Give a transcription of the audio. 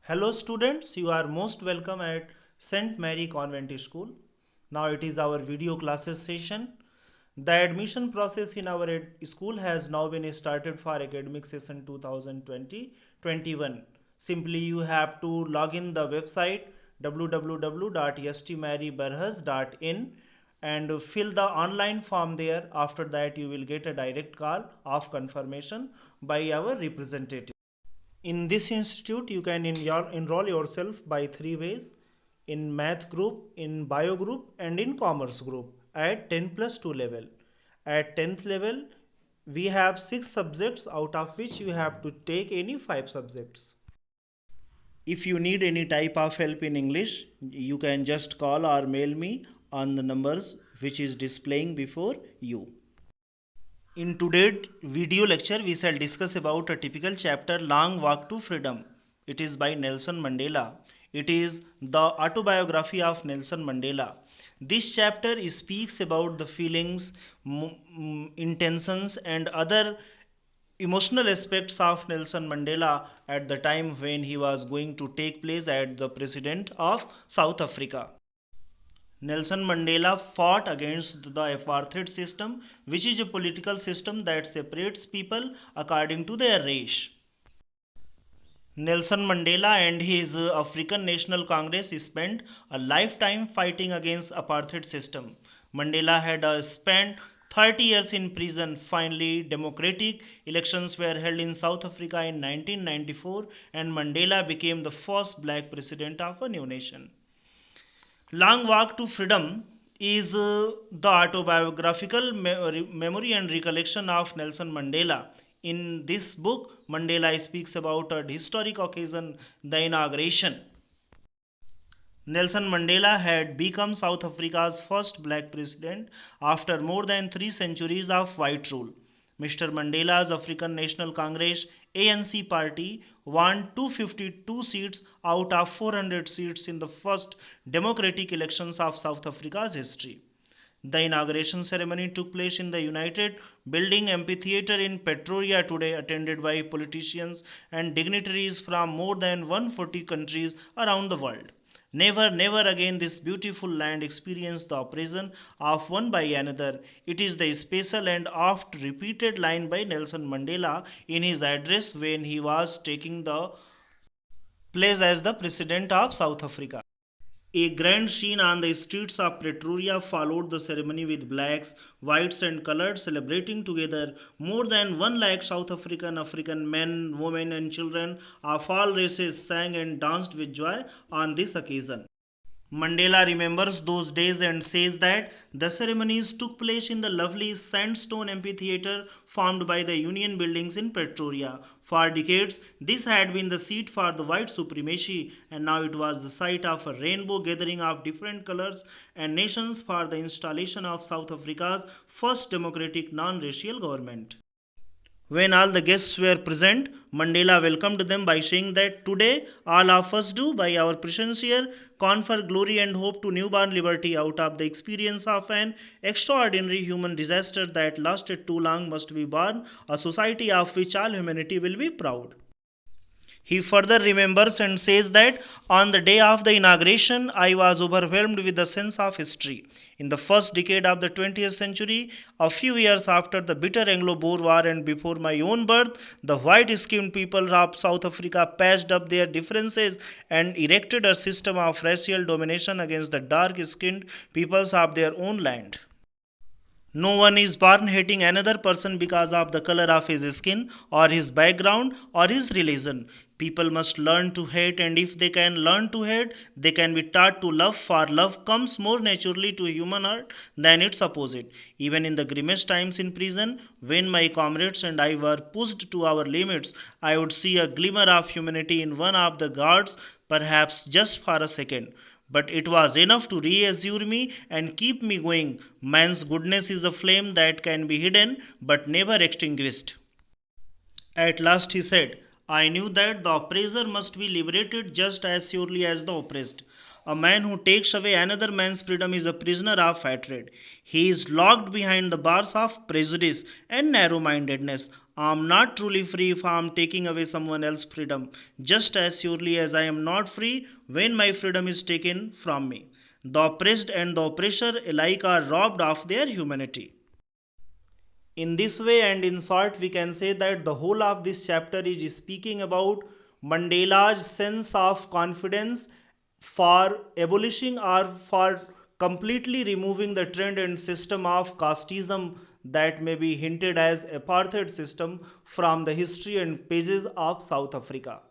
Hello students, you are most welcome at St. Mary Convent School. Now it is our video classes session. The admission process in our school has now been started for academic session 2020-21. Simply you have to log in the website www.stmarybarhas.in and fill the online form there. After that you will get a direct call of confirmation by our representative. In this institute, you can enroll yourself by three ways: in math group, in bio group, and in commerce group at 10 plus 2 level. At 10th level, we have 6 subjects out of which you have to take any 5 subjects. If you need any type of help in English, you can just call or mail me on the numbers which is displaying before you. In today's video lecture, we shall discuss about a typical chapter, Long Walk to Freedom. It is by Nelson Mandela. It is the autobiography of Nelson Mandela. This chapter speaks about the feelings, intentions and other emotional aspects of Nelson Mandela at the time when he was going to take place as the president of South Africa. Nelson Mandela fought against the apartheid system, which is a political system that separates people according to their race. Nelson Mandela and his African National Congress spent a lifetime fighting against apartheid system. Mandela had spent 30 years in prison. Finally, democratic elections were held in South Africa in 1994 and Mandela became the first black president of a new nation. Long Walk to Freedom is the autobiographical memory and recollection of Nelson Mandela. In this book, Mandela speaks about a historic occasion, the inauguration. Nelson Mandela had become South Africa's first black president after more than 3 centuries of white rule. Mr. Mandela's African National Congress ANC party won 252 seats out of 400 seats in the first democratic elections of South Africa's history. The inauguration ceremony took place in the United Building Amphitheatre in Pretoria today, attended by politicians and dignitaries from more than 140 countries around the world. Never, never again this beautiful land experienced the oppression of one by another. It is the special and oft repeated line by Nelson Mandela in his address when he was taking the place as the President of South Africa. A grand scene on the streets of Pretoria followed the ceremony with blacks, whites and colored celebrating together. More than 1 lakh South African men, women and children of all races sang and danced with joy on this occasion. Mandela remembers those days and says that the ceremonies took place in the lovely sandstone amphitheatre formed by the Union buildings in Pretoria. For decades, this had been the seat for the white supremacy, and now it was the site of a rainbow gathering of different colors and nations for the installation of South Africa's first democratic non-racial government. When all the guests were present, Mandela welcomed them by saying that today all of us do, by our presence here, confer glory and hope to newborn liberty out of the experience of an extraordinary human disaster that lasted too long must be born, a society of which all humanity will be proud. He further remembers and says that on the day of the inauguration, I was overwhelmed with the sense of history. In the first decade of the 20th century, a few years after the bitter Anglo-Boer War and before my own birth, the white-skinned people of South Africa patched up their differences and erected a system of racial domination against the dark-skinned peoples of their own land. No one is born hating another person because of the color of his skin or his background or his religion. People must learn to hate, and if they can learn to hate, they can be taught to love, for love comes more naturally to human heart than its opposite. Even in the grimmest times in prison, when my comrades and I were pushed to our limits, I would see a glimmer of humanity in one of the guards, perhaps just for a second. But it was enough to reassure me and keep me going. Man's goodness is a flame that can be hidden but never extinguished. At last he said, I knew that the oppressor must be liberated just as surely as the oppressed. A man who takes away another man's freedom is a prisoner of hatred. He is locked behind the bars of prejudice and narrow mindedness. I am not truly free if I am taking away someone else's freedom, just as surely as I am not free when my freedom is taken from me. The oppressed and the oppressor alike are robbed of their humanity. In this way, and in short, we can say that the whole of this chapter is speaking about Mandela's sense of confidence for abolishing or for completely removing the trend and system of casteism that may be hinted as apartheid system from the history and pages of South Africa.